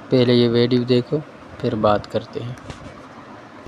पहले ये वीडियो देखो फिर बात करते हैं।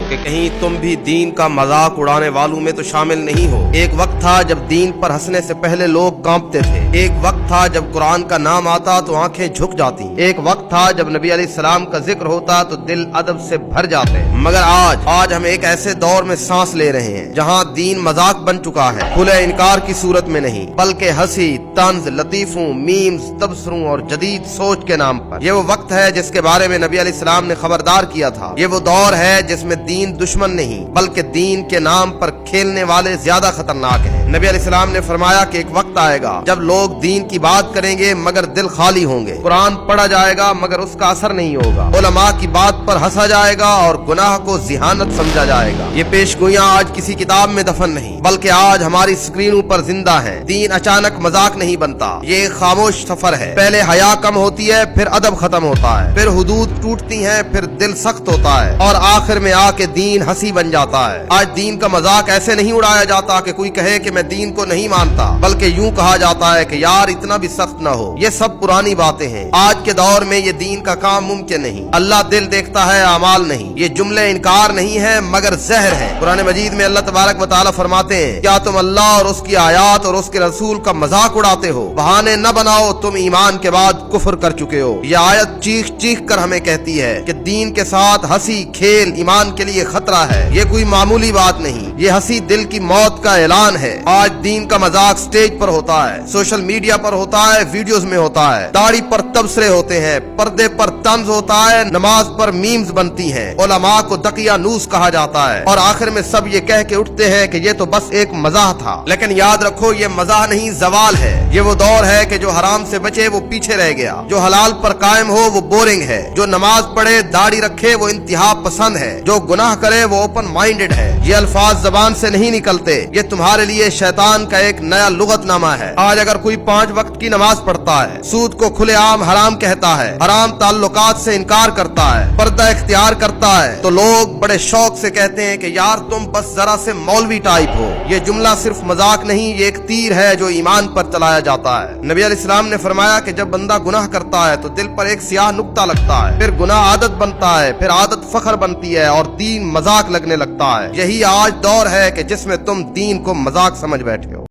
कि कहीं तुम भी दीन का मजाक उड़ाने वालों में तो शामिल नहीं हो। एक वक्त था जब दीन पर हंसने से पहले लोग कांपते थे। एक वक्त था जब कुरान का नाम आता तो आंखें झुक जाती। एक वक्त था जब नबी अलैहिस्सलाम का जिक्र होता तो दिल अदब से भर जाते। मगर आज हम एक ऐसे दौर में सांस ले रहे हैं जहां दीन मजाक बन चुका है, खुले इनकार की सूरत में नहीं बल्कि हंसी, तंज, लतीफों, मीम्स, तबसरों और जदीद सोच के नाम पर। ये वो वक्त है जिसके बारे में नबी अलैहिस्सलाम ने खबरदार किया था। ये वो दौर है जिसमें दीन दुश्मन नहीं बल्कि दीन के नाम पर खेलने वाले ज्यादा खतरनाक हैं। नबी अलैहिस्सलाम ने फरमाया कि एक वक्त आएगा जब लोग दीन की बात करेंगे मगर दिल खाली होंगे। कुरान पढ़ा जाएगा मगर उसका असर नहीं होगा। उलमा की बात पर हंसा जाएगा और गुनाह को जिहानत समझा जाएगा। ये पेशगोइयां आज किसी किताब में दफन नहीं बल्कि आज हमारी स्क्रीनों पर जिंदा है। दीन अचानक मजाक नहीं बनता, ये एक खामोश सफर है। पहले हया कम होती है, फिर अदब खत्म होता है, फिर हुदूद टूटती हैं, फिर दिल सख्त होता है और आखिर में आके दीन हंसी बन जाता है। आज दीन का मजाक ऐसे नहीं उड़ाया जाता कि कोई कहे कि मैं दीन को नहीं मानता, बल्कि यूं कहा जाता है कि यार इतना भी सख्त न हो। ये सब पुरानी बातें हैं। आज के दौर में ये दीन का काम मुमकिन नहीं। अल्लाह दिल देखता है, अमाल नहीं। ये जुमले इनकार नहीं है मगर जहर है। कुरान मजीद में अल्लाह तबारक व तआला फरमाते हैं, क्या तुम अल्लाह और उसकी आयात और उसके रसूल का मजाक उड़ाते हो? बहाने न बनाओ, तुम ईमान के बाद कुफ्र कर चुके हो। ये आयत चीख चीख कर हमें कहती है कि दीन के साथ हंसी खेल ईमान के लिए खतरा है। ये कोई मामूली बात नहीं, ये हंसी दिल की मौत का ऐलान है। आज दीन का मजाक स्टेज पर होता है, सोशल मीडिया पर होता है, वीडियोस में होता है, दाढ़ी पर तबसरे होते हैं, पर्दे पर तंज होता है, नमाज पर मीम्स बनती हैं, उलमा को दकियानूस कहा जाता है और आखिर में सब ये कह के उठते हैं कि ये तो बस एक मजाक था। लेकिन याद रखो, ये मजाक नहीं जवाल है। ये वो दौर है कि जो हराम से बचे वो पीछे रह गया, जो हलाल पर कायम हो वो बोरिंग है, जो नमाज पढ़े दाढ़ी रखे वो इंतहा पसंद है, जो गुनाह करे वो ओपन माइंडेड है। ये अल्फाज जबान से नहीं निकलते, ये तुम्हारे लिए शैतान का एक नया लुगतनामा है। आज अगर कोई 5 वक्त की नमाज पढ़ता है, सूद को खुलेआम हराम कहता है, हराम ताल्लुकात से इनकार करता है, पर्दा इख्तियार करता है, तो लोग बड़े शौक से कहते हैं कि यार तुम बस जरा से मौलवी टाइप हो। ये जुमला सिर्फ मजाक नहीं, ये एक तीर है जो ईमान पर चलाया जाता है। नबी अलैहिस्सलाम ने फरमाया कि जब बंदा गुनाह करता है तो दिल पर एक सियाह नुक्ता लगता है, फिर गुनाह आदत बनता है, फिर आदत फख्र बनती है और दीन मजाक लगने लगता है। यही आज दौर है कि जिसमें तुम दीन को मजाक समझ बैठे हो।